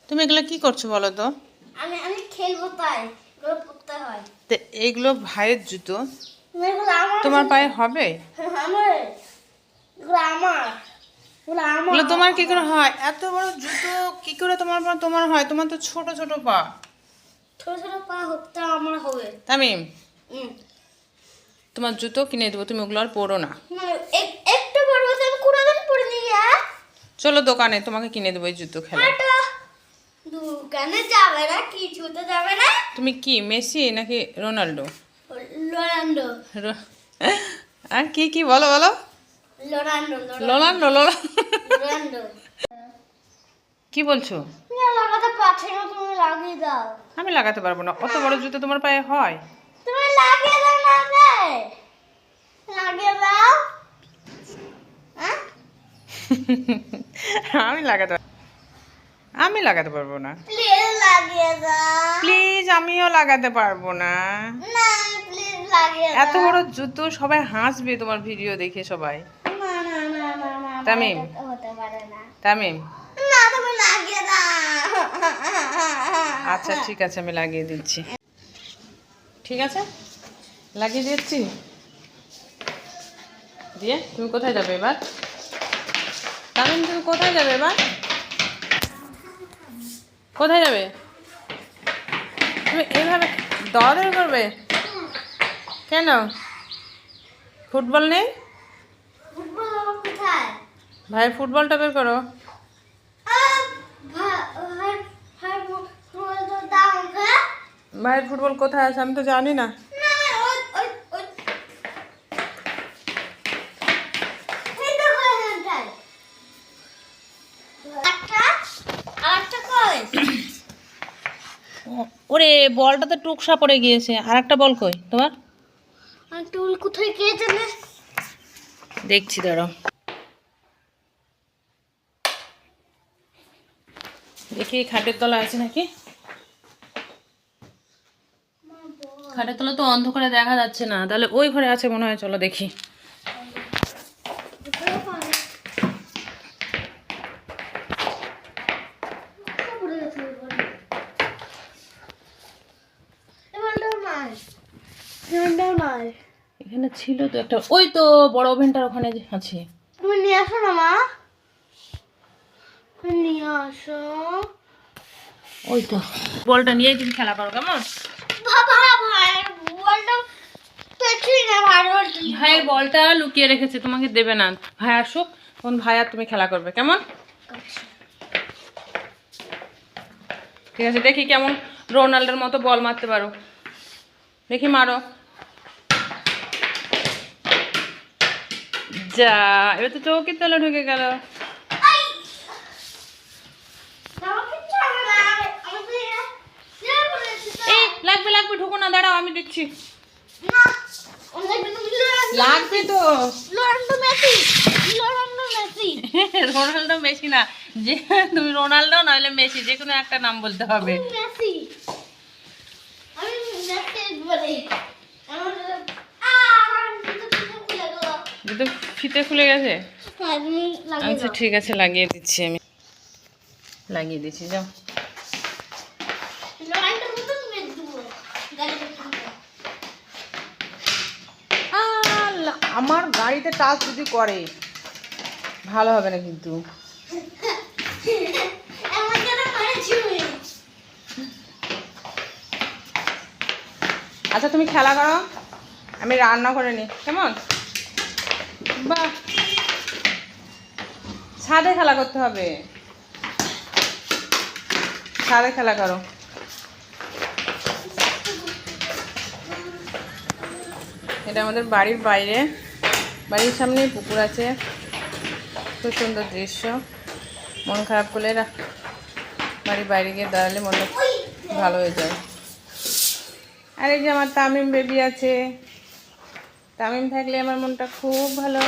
তুমি এগুলো কি করছো বলো তো? আমি আমি খেলবো তাই এগুলো পড়তে হয়। তো এইগুলো ভাইয়ের জুতো, এগুলো আমার তোমার পায়ে হবে? আমার এগুলো আমার এগুলো তোমার কি করে হয়? এত বড় জুতো কি করে তোমার পা তোমার হয়? তোমার তো ছোট ছোট পা। ছোট ছোট পা হতে আমার হবে। তামিম, হুম। তোমার জুতো কিনে দেবো, তুমি ওগুলো আর পরো না। না, একটু বড় হতে আমি কোনোদিন পড়ে নিয়ে চলো দোকানে, তোমাকে কিনে দেবো এই জুতো খেলা। দোকানে যাবে না, কিছুতে যাবে না। তুমি কি মেসি নাকি রোনাল্ডো? রোনাল্ডো। আর কি কি বলো বলো? Ronaldo Ronaldo Ronaldo. কি বলছো? না লাগাতে পারছি না, তুমি লাগিয়ে দাও। আমি লাগাতে পারবো না, অত বড় জুতো তোমার পায়ে হয়? তুমি লাগিয়ে দাও না রে, লাগিয়ে দাও। হ্যাঁ আমি লাগাতে পারবো না। প্লিজ লাগিয়ে দাও। প্লিজ, আমিও লাগাতে পারবো না। না প্লিজ লাগিয়ে দাও। এত বড় জুতো, সবাই হাসবে তোমার ভিডিও দেখে সবাই। না না না না না তামিম, এটা হতে পারে না। তামিম, না তুমি লাগিয়ে দাও। আচ্ছা ঠিক আছে, আমি লাগিয়ে দিচ্ছি। ঠিক আছে, লাগিয়ে দিচ্ছি। দিয়ে তুমি কোথায় যাবে এবার? তামিম, তুমি কোথায় যাবে এবার? কোথায় যাবে? তুমি এইভাবে দৌড়াদৌড়ি করবে কেন? ফুটবল নেই? ফুটবল কোথায়? ভাই ফুটবলটা বের করো। ফুটবল তো দাও আমাকে। ভাইয়ের ফুটবল কোথায় আছে আমি তো জানি না। না ওই ওই ওই এই দেখো এখানটায় একটা আরেকটা কই? ওরে, বলটা তো টুকসা পড়ে গিয়েছে। আর একটা বল কই তোমার? আর টুল কোথায় গিয়েছে না? দেখছি, দাঁড়াও দেখি খাটের তলা আছে নাকি। খাটের তলা তো অন্ধকারে দেখা যাচ্ছে না, তাহলে ওই ঘরে আছে মনে হয়। চলো দেখি। এখানে ছিল তো একটা, ওই তো বড় ওভেনটার ওখানে যে আছে। তুমি নিয়ে আসো না মা, তুমি নিয়ে আসো। ওই তো বলটা নিয়ে তুমি খেলা করো কেমন? বাবা ভাই বলটা পেছই না ভালো। ভাইয়ের বলটা লুকিয়ে রেখেছে, তোমাকে দেবে না। ভাই আসুক, তখন ভাই আর তুমি খেলা করবে কেমন? ঠিক আছে, দেখি কেমন রোনাল্ডোর মতো বল মারতে পারো। দেখি মারো। যা, এবার তো চৌকির তলে ঢুকে গেল। এই লাগবে লাগবে, ঢুকো না, দাঁড়াও আমি দিচ্ছি। লাগবে তো। রোনাল্ডো মেসি না, যে তুমি রোনাল্ডো নইলে মেসি, যে কোনো একটা নাম বলতে হবে। জুতো ফিতে খুলে গেছে। আচ্ছা ঠিক আছে, লাগিয়ে দিচ্ছি আমি। লাগিয়ে দিচ্ছি, যাও। আমার গাড়িতে টাচ যদি করে ভালো হবে না কিন্তু। আচ্ছা তুমি খেলা করো, আমি রান্না করে নিই কেমন? বাহ, ছাদে খেলা করতে হবে, ছাদে খেলা করো। এটা আমাদের বাড়ির বাইরে, বাড়ির সামনেই পুকুর আছে। খুব সুন্দর দৃশ্য। মন খারাপ করলে বাড়ির বাইরে গিয়ে দাঁড়ালে মনটা ভালো হয়ে যায়। আর এই যে আমার তামিম বেবি আছে, তামিম থাকলে আমার মনটা খুব ভালো।